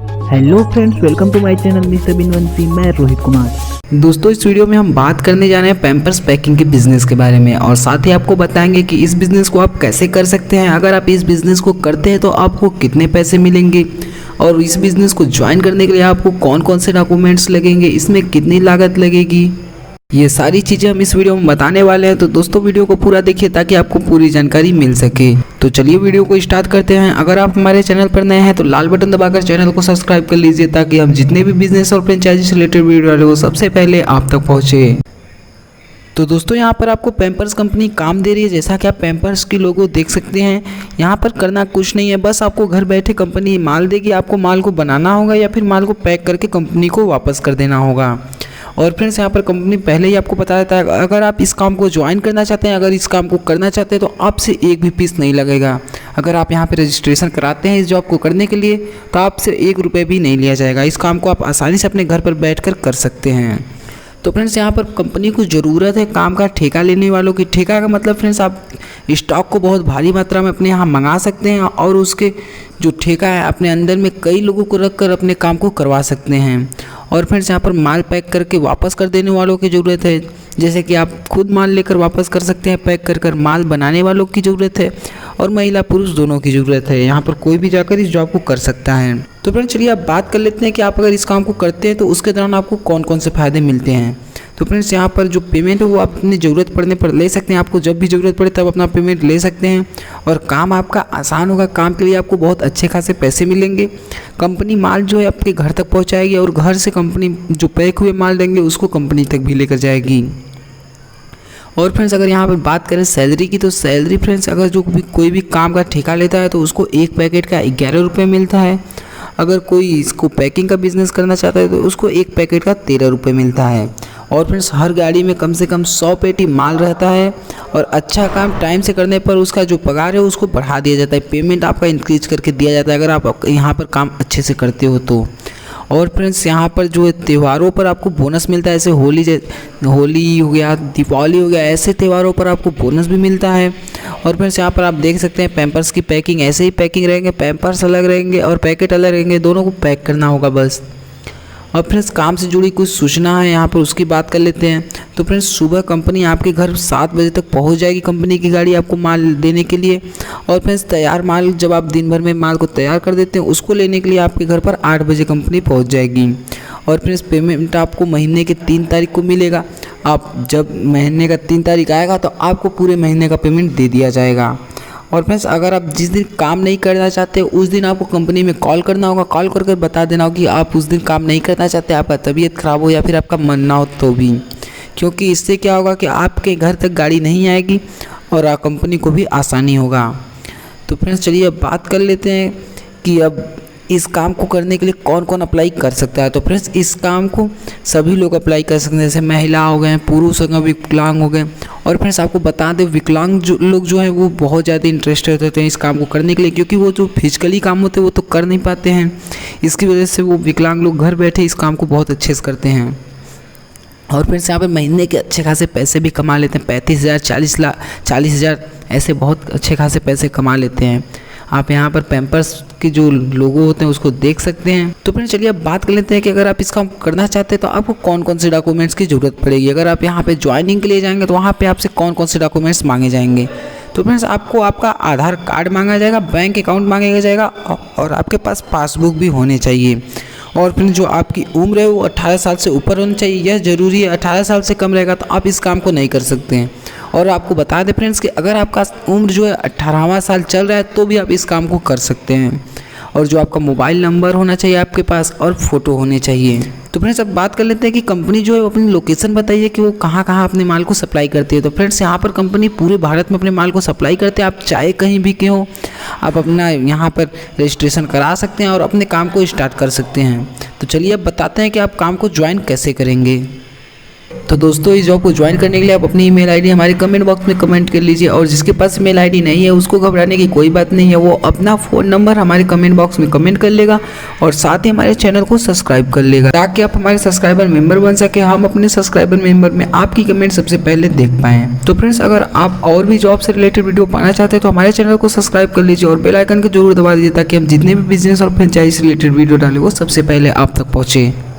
Hello friends, welcome to my channel mister Binvanshi. मैं रोहित कुमार। दोस्तों, इस वीडियो में हम बात करने जा रहे हैं पैम्पर्स पैकिंग के बिज़नेस के बारे में और साथ ही आपको बताएंगे कि इस बिज़नेस को आप कैसे कर सकते हैं। अगर आप इस बिज़नेस को करते हैं तो आपको कितने पैसे मिलेंगे और इस बिज़नेस को ज्वाइन करने के लिए आपको कौन कौन से डॉक्यूमेंट्स लगेंगे, इसमें कितनी लागत लगेगी, ये सारी चीज़ें हम इस वीडियो में बताने वाले हैं। तो दोस्तों, वीडियो को पूरा देखिए ताकि आपको पूरी जानकारी मिल सके। तो चलिए वीडियो को स्टार्ट करते हैं। अगर आप हमारे चैनल पर नए हैं तो लाल बटन दबाकर चैनल को सब्सक्राइब कर लीजिए ताकि हम जितने भी बिजनेस और फ्रेंचाइजी से रिलेटेड वीडियो डाले वो सबसे पहले आप तक पहुँचे। तो दोस्तों, यहाँ पर आपको पैम्पर्स कंपनी काम दे रही है। जैसा कि आप पैम्पर्स की लोगो देख सकते हैं, यहाँ पर करना कुछ नहीं है, बस आपको घर बैठे कंपनी माल देगी, आपको माल को बनाना होगा या फिर माल को पैक करके कंपनी को वापस कर देना होगा। और फ्रेंड्स, यहाँ पर कंपनी पहले ही आपको बता देता है, अगर आप इस काम को ज्वाइन करना चाहते हैं, अगर इस काम को करना चाहते हैं तो आपसे एक भी पीस नहीं लगेगा। अगर आप यहाँ पे रजिस्ट्रेशन कराते हैं इस जॉब को करने के लिए तो आपसे 1 रुपये भी नहीं लिया जाएगा। इस काम को आप आसानी से अपने घर पर बैठकर कर सकते हैं। तो फ्रेंड्स, यहाँ पर कंपनी को ज़रूरत है काम का ठेका लेने वालों की। ठेका का मतलब फ्रेंड्स, आप स्टॉक को बहुत भारी मात्रा में अपने यहाँ मंगा सकते हैं और उसके जो ठेका है अपने अंदर में कई लोगों को रख कर अपने काम को करवा सकते हैं। और फ्रेंड्स, यहाँ पर माल पैक करके वापस कर देने वालों की ज़रूरत है। जैसे कि आप खुद माल लेकर वापस कर सकते हैं, पैक कर कर माल बनाने वालों की ज़रूरत है और महिला पुरुष दोनों की ज़रूरत है। यहाँ पर कोई भी जाकर इस जॉब को कर सकता है। तो फ्रेंड्स, चलिए अब बात कर लेते हैं कि आप अगर इस काम को करते हैं तो उसके दौरान आपको कौन कौन से फ़ायदे मिलते हैं। तो फ्रेंड्स, यहाँ पर जो पेमेंट है वो आप अपनी ज़रूरत पड़ने पर ले सकते हैं। आपको जब भी ज़रूरत पड़े तब अपना पेमेंट ले सकते हैं और काम आपका आसान होगा। काम के लिए आपको बहुत अच्छे खासे पैसे मिलेंगे। कंपनी माल जो है आपके घर तक पहुँचाएगी और घर से कंपनी जो पैक हुए माल देंगे उसको कंपनी तक भी लेकर जाएगी। और फ्रेंड्स, अगर यहाँ पर बात करें सैलरी की, तो सैलरी फ्रेंड्स, अगर जो भी कोई भी काम का ठेका लेता है तो उसको एक पैकेट का 11 रुपये मिलता है। अगर कोई इसको पैकिंग का बिज़नेस करना चाहता है तो उसको एक पैकेट का 13 रुपये मिलता है। और फ्रेंड्स, हर गाड़ी में कम से कम 100 पेटी माल रहता है और अच्छा काम टाइम से करने पर उसका जो पगार है उसको बढ़ा दिया जाता है। पेमेंट आपका इंक्रीज करके दिया जाता है अगर आप यहाँ पर काम अच्छे से करते हो तो। और फ्रेंड्स, यहाँ पर जो त्योहारों पर आपको बोनस मिलता है, जैसे होली हो गया, दीपावली हो गया, ऐसे त्योहारों पर आपको बोनस भी मिलता है। और फ्रेंड्स, यहाँ पर आप देख सकते हैं पैम्पर्स की पैकिंग ऐसे ही पैकिंग रहेंगे, पैम्पर्स अलग रहेंगे और पैकेट अलग रहेंगे, दोनों को पैक करना होगा बस। और फ्रेंड्स, काम से जुड़ी कुछ सूचना है यहाँ पर, उसकी बात कर लेते हैं। तो फ्रेंड्स, सुबह कंपनी आपके घर 7 बजे तक पहुँच जाएगी, कंपनी की गाड़ी आपको माल देने के लिए। और फ्रेंड्स, तैयार माल जब आप दिन भर में माल को तैयार कर देते हैं उसको लेने के लिए आपके घर पर 8 बजे कंपनी पहुँच जाएगी। और फ्रेंड्स, पेमेंट आपको महीने के 3 तारीख को मिलेगा। आप जब महीने का 3 तारीख आएगा तो आपको पूरे महीने का पेमेंट दे दिया जाएगा। और फ्रेंड्स, अगर आप जिस दिन काम नहीं करना चाहते उस दिन आपको कंपनी में कॉल करना होगा। कॉल कर बता देना होगा कि आप उस दिन काम नहीं करना चाहते, आपका तबीयत ख़राब हो या फिर आपका मन ना हो तो भी, क्योंकि इससे क्या होगा कि आपके घर तक गाड़ी नहीं आएगी और कंपनी को भी आसानी होगा। तो फ्रेंड्स, चलिए अब बात कर लेते हैं कि अब इस काम को करने के लिए कौन कौन अप्लाई कर सकता है। तो फ्रेंड्स, इस काम को सभी लोग अप्लाई कर सकते हैं, जैसे महिला हो गए, पुरुष हो गए, विकलांग हो गए। और फ्रेंड्स, आपको बता दें, विकलांग लोग जो हैं वो बहुत ज़्यादा इंटरेस्टेड होते हैं इस काम को करने के लिए, क्योंकि वो जो फिजिकली काम होते हैं वो तो कर नहीं पाते हैं। इसकी वजह से वो विकलांग लोग घर बैठे इस काम को बहुत अच्छे से करते हैं। और फ्रेंड्स, यहाँ पर महीने के अच्छे खासे पैसे भी कमा लेते हैं, 35,000, 40,000 ऐसे बहुत अच्छे खासे पैसे कमा लेते हैं। आप यहाँ पर पैम्पर्स के जो लोगो होते हैं उसको देख सकते हैं। तो फ्रेंड्स, चलिए अब बात कर लेते हैं कि अगर आप इसका करना चाहते हैं तो आपको कौन कौन से डॉक्यूमेंट्स की ज़रूरत पड़ेगी। अगर आप यहाँ पे ज्वाइनिंग के लिए जाएंगे तो वहाँ पे आपसे कौन कौन से डॉक्यूमेंट्स मांगे जाएंगे। तो फ्रेंड्स, आपको आपका आधार कार्ड मांगा जाएगा, बैंक अकाउंट मांगेगा जाएगा और आपके पास पासबुक भी होनी चाहिए। और फिर जो आपकी उम्र है वो 18 साल से ऊपर होनी चाहिए, यह ज़रूरी है। 18 साल से कम रहेगा तो आप इस काम को नहीं कर सकते हैं। और आपको बता दें फ्रेंड्स कि अगर आपका उम्र जो है 18वां साल चल रहा है तो भी आप इस काम को कर सकते हैं। और जो आपका मोबाइल नंबर होना चाहिए आपके पास और फ़ोटो होने चाहिए। तो फ्रेंड्स, अब बात कर लेते हैं कि कंपनी जो है वो अपनी लोकेशन बताइए कि वो कहाँ कहाँ अपने माल को सप्लाई करती है। तो फ्रेंड्स, यहाँ पर कंपनी पूरे भारत में अपने माल को सप्लाई करते हैं। आप चाहे कहीं भी के हो, आप अपना यहाँ पर रजिस्ट्रेशन करा सकते हैं और अपने काम को स्टार्ट कर सकते हैं। तो चलिए अब बताते हैं कि आप काम को ज्वाइन कैसे करेंगे। तो दोस्तों इस जॉब को ज्वाइन करने के लिए आप अपनी ईमेल आईडी हमारे कमेंट बॉक्स में कमेंट कर लीजिए, और जिसके पास ईमेल आईडी नहीं है उसको घबराने की कोई बात नहीं है, वो अपना फ़ोन नंबर हमारे कमेंट बॉक्स में कमेंट कर लेगा और साथ ही हमारे चैनल को सब्सक्राइब कर लेगा, ताकि आप हमारे सब्सक्राइबर मेंबर बन सके, हम अपने सब्सक्राइबर मेंबर में आपकी कमेंट सबसे पहले देख पाएँ। तो फ्रेंड्स, अगर आप और भी जॉब से रिलेटेड वीडियो पाना चाहते हैं तो हमारे चैनल को सब्सक्राइब कर लीजिए और बेल आइकन को जरूर दबा दीजिए, ताकि हम जितने भी बिजनेस और फ्रेंचाइज रिलेटेड वीडियो डालें वो सबसे पहले आप तक पहुँचे।